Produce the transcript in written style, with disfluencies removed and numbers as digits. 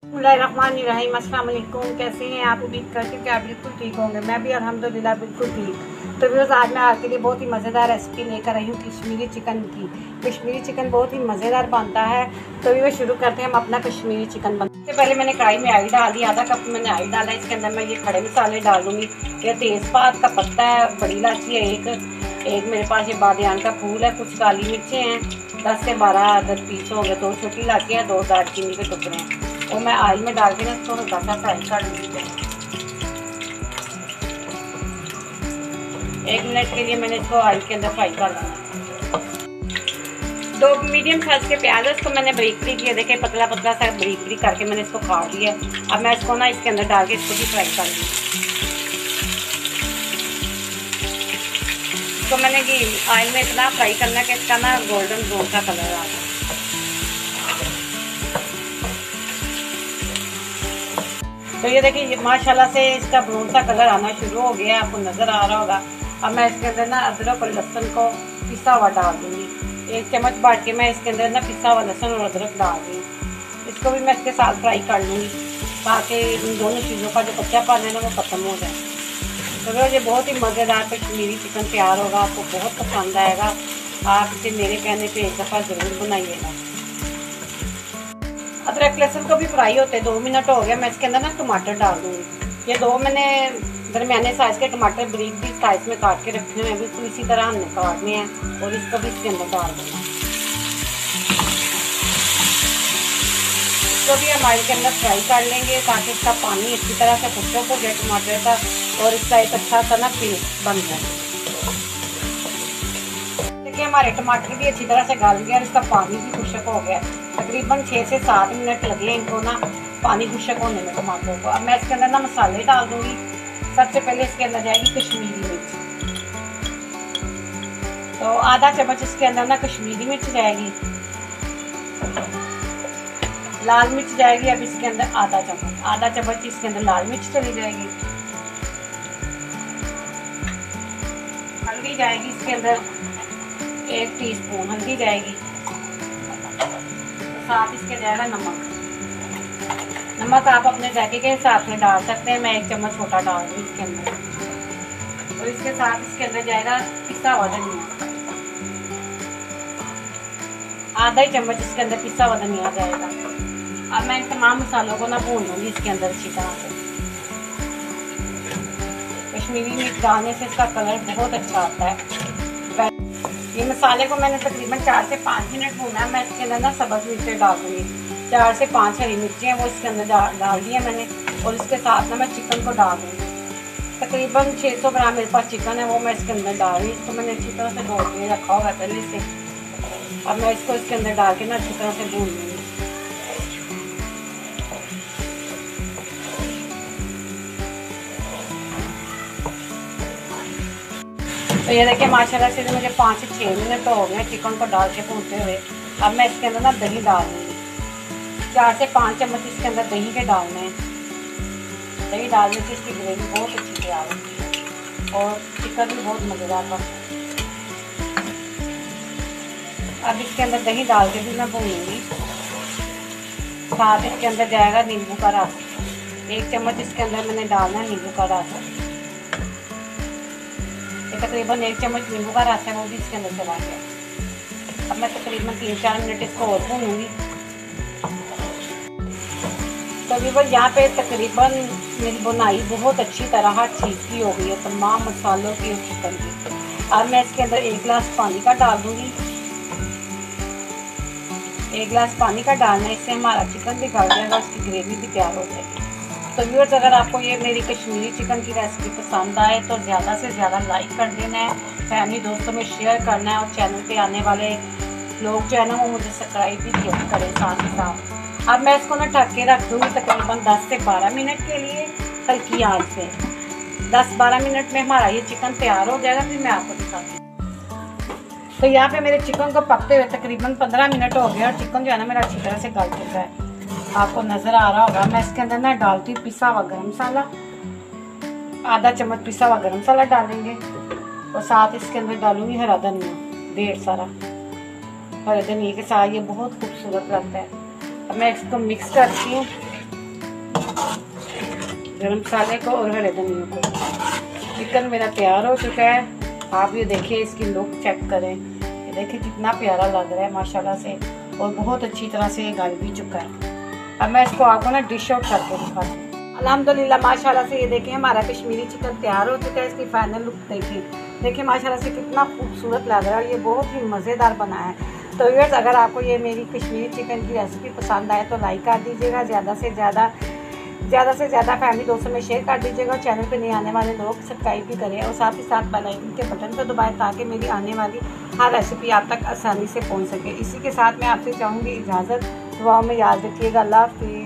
बिस्मिल्लाहिर्रहमानिर्रहीम। अस्सलाम वालेकुम। कैसे हैं आप? उम्मीद करती हूँ कि आप बिल्कुल ठीक होंगे। मैं भी अल्हम्दुलिल्लाह बिल्कुल ठीक। तो व्यूअर्स, आज मैं आपके लिए बहुत ही मज़ेदार रेसिपी लेकर आई हूँ कश्मीरी चिकन की। कश्मीरी चिकन बहुत ही मज़ेदार बनता है। तो व्यूअर्स, शुरू करते हैं हम अपना कश्मीरी चिकन बनाने से पहले मैंने कढ़ाई में ऑयल डाल दिया, आधा कप मैंने ऑयल डाला। इसके अंदर मैं ये खड़े मसाले डाल दूँगी। ये तेज़पात का पत्ता है, बड़ी इलायची है एक मेरे पास ये बादियान का फूल है, कुछ काली मिर्चें हैं, 10 से 12 अदद पीस हो गए, 2 छोटी इलायची है, 2 दालचीनी के टुकड़े हैं। वो मैं ऑयल में डाल के ना इसको हल्का सा फ्राई कर लूँगी। 1 मिनट के लिए मैंने इसको ऑयल के अंदर फ्राई कर लिया। 2 मीडियम साइज के प्याज है, इसको मैंने बारीक बारीक किया, देखे पतला पतला सा बारीक बारीक करके मैंने इसको काट लिया। अब मैं इसको ना इसके अंदर डाल के इसको भी फ्राई कर लूँगी। तो मैंने कि ऑयल में इतना फ्राई करना कि इसका ना गोल्डन ब्राउन का कलर आ जाए। तो ये देखिए माशाल्लाह से इसका ब्राउन सा कलर आना शुरू हो गया है, आपको नज़र आ रहा होगा। अब मैं इसके अंदर ना अदरक और लहसुन को पिसा हुआ डाल दूँगी। 1 चम्मच बांट के मैं इसके अंदर ना पिसा हुआ लहसुन और अदरक डाल दूँगी। इसको भी मैं इसके साथ फ्राई कर लूँगी ताकि इन दोनों चीज़ों का जो कच्चापन है ना वो ख़त्म हो जाए। तो ये बहुत ही मज़ेदार कश्मीरी चिकन तैयार होगा, आपको बहुत पसंद आएगा। आप इसे मेरे कहने पे एक दफ़ा ज़रूर बनाइएगा। अदरक लहसुन को भी फ्राई होते 2 मिनट हो गया। मैं इसके अंदर ना टमाटर डाल दूँगी। ये 2 मैंने दरमियाने साइज़ के टमाटर बारीक बारीक साइज़ में काट के रखे हुए हैं, बिल्कुल इसी तरह हमने काटने हैं और इसको भी इसके अंदर डाल दूँगा। इसको भी हम ऑयल के अंदर फ्राई कर लेंगे ताकि इसका पानी अच्छी तरह से खुशक हो जाए टमाटर का और इसका एक अच्छा सा ना पेस्ट बन जाए। देखिए हमारे टमाटर भी अच्छी तरह से गल गया और इसका पानी भी खुशक हो गया। तकरीबन 6 से 7 मिनट लगे इनको ना पानी खुशक होने में टमाटरों को। अब मैं इसके अंदर ना मसाले डाल दूँगी। सबसे पहले इसके अंदर जाएगी कश्मीरी मिर्च, तो आधा चम्मच इसके अंदर ना कश्मीरी मिर्च जाएगी। लाल मिर्च जाएगी अब इसके अंदर आधा चम्मच इसके अंदर लाल मिर्च चली जाएगी। हल्दी जाएगी इसके अंदर 1 टीस्पून हल्दी जाएगी। साथ इसके जाएगा नमक आप अपने जायके के हिसाब से डाल सकते हैं। मैं 1 चम्मच छोटा डाल दूँ इसके अंदर। और इसके साथ इसके अंदर जाएगा पिसा हुआ धनिया, आधा ही चम्मच इसके अंदर पिसा हुआ धनिया जाएगा। अब मैं इन तमाम मसालों को ना भून लूँगी इसके अंदर अच्छी तरह से। कश्मीरी मिर्च डालने से इसका कलर बहुत अच्छा आता है। ये मसाले को मैंने तकरीबन 4 से 5 मिनट भूना है। मैं इसके अंदर ना सब्ज़ मिर्चें डाल दूँगी। 4 से 5 हरी मिर्चें हैं वो इसके अंदर डाल दी है मैंने और इसके साथ ना मैं चिकन को डाल दूँगी। तकरीबन 600 ग्राम मेरे पास चिकन है, वो मैं इसके अंदर डाल रही हूँ। इसको मैंने अच्छी तरह से धो के रखा हुआ है पहले से। अब मैं इसको इसके अंदर डाल के ना अच्छी तरह से भून लूँगी। तो ये देखिए माशाल्लाह से मुझे 5 से 6 मिनट हो गए चिकन को डाल के भूनते हुए। अब मैं इसके अंदर ना दही डाल दूँगी। 4 से 5 चम्मच इसके अंदर दही के डालने हैं। दही डालने से इसकी ग्रेवी बहुत अच्छी तैयार होती है और चिकन भी बहुत मज़ेदार बनता है। अब इसके अंदर दही डाल के भी मैं भूनूँगी। साथ इसके अंदर जाएगा नींबू का रस। 1 चम्मच इसके अंदर मैंने डालना है नींबू का रस। तकरीबन 1 चम्मच नींबू का रस है वो भी इसके अंदर चला गया। अब मैं तकरीबन 3-4 मिनट इसको और भूनूँगी। तकरीबन यहाँ पे तकरीबन मेरी बुनाई बहुत अच्छी तरह ठीक की हो गई है तमाम मसालों की और चिकन की। अब मैं इसके अंदर 1 गिलास पानी का डाल दूँगी। 1 गिलास पानी का डालना है, इससे हमारा चिकन भी गल जाएगा, उसकी ग्रेवी भी तैयार हो जाएगी। तो व्यूअर्स, अगर आपको ये मेरी कश्मीरी चिकन की रेसिपी पसंद आए तो ज़्यादा से ज़्यादा लाइक कर देना है, फैमिली दोस्तों में शेयर करना है और चैनल पे आने वाले लोग जो है ना वो मुझे सब्सक्राइब भी करें साथ ही साथ। अब मैं इसको ना ढक के रख दूँगी तकरीबन 10 से 12 मिनट के लिए हल्की आंच पे। 10-12 मिनट में हमारा ये चिकन तैयार हो जाएगा, फिर मैं आपको दिखाती हूँ। तो यहाँ पे मेरे चिकन को पकते हुए तकरीबन 15 मिनट हो गए और चिकन जो है ना मेरा अच्छी तरह से गल चुका है, आपको नज़र आ रहा होगा। मैं इसके अंदर ना डालती हूँ पिसा हुआ गरम मसाला। आधा चम्मच पिसा हुआ गरम मसाला डालेंगे। और साथ इसके अंदर डालूंगी हरा धनिया, ढेर सारा हरे धनिया के साथ। ये बहुत खूबसूरत लगता है। अब मैं इसको मिक्स करती हूँ, गरम मसाले को और हरे धनिया को। चिकन मेरा तैयार हो चुका है। आप ये देखिए, इसकी लुक चेक करें, ये देखिए कितना प्यारा लग रहा है माशाल्लाह से, और बहुत अच्छी तरह से ये गल भी चुका है। अब मैं इसको आपको ना डिश आउट करके दिखाती हूँ। अल्हम्दुलिल्लाह माशाल्लाह से ये देखिए हमारा कश्मीरी चिकन तैयार हो चुका है। इसकी फाइनल लुक देखिए माशाल्लाह से कितना खूबसूरत लग रहा है, और ये बहुत ही मज़ेदार बना है। तो व्यूअर्स, अगर आपको ये मेरी कश्मीरी चिकन की रेसिपी पसंद आए तो लाइक कर दीजिएगा, ज़्यादा से ज़्यादा फैमिली दोस्तों में शेयर कर दीजिएगा। चैनल पे नहीं आने वाले लोग सब्सक्राइब भी करें, और साथ ही साथ बेल आइकन के बटन को दबाएं ताकि मेरी आने वाली हर रेसिपी आप तक आसानी से पहुंच सके। इसी के साथ मैं आपसे चाहूँगी इजाज़त। दुआओं में याद रखिएगा। अल्लाह हाफ़िज़।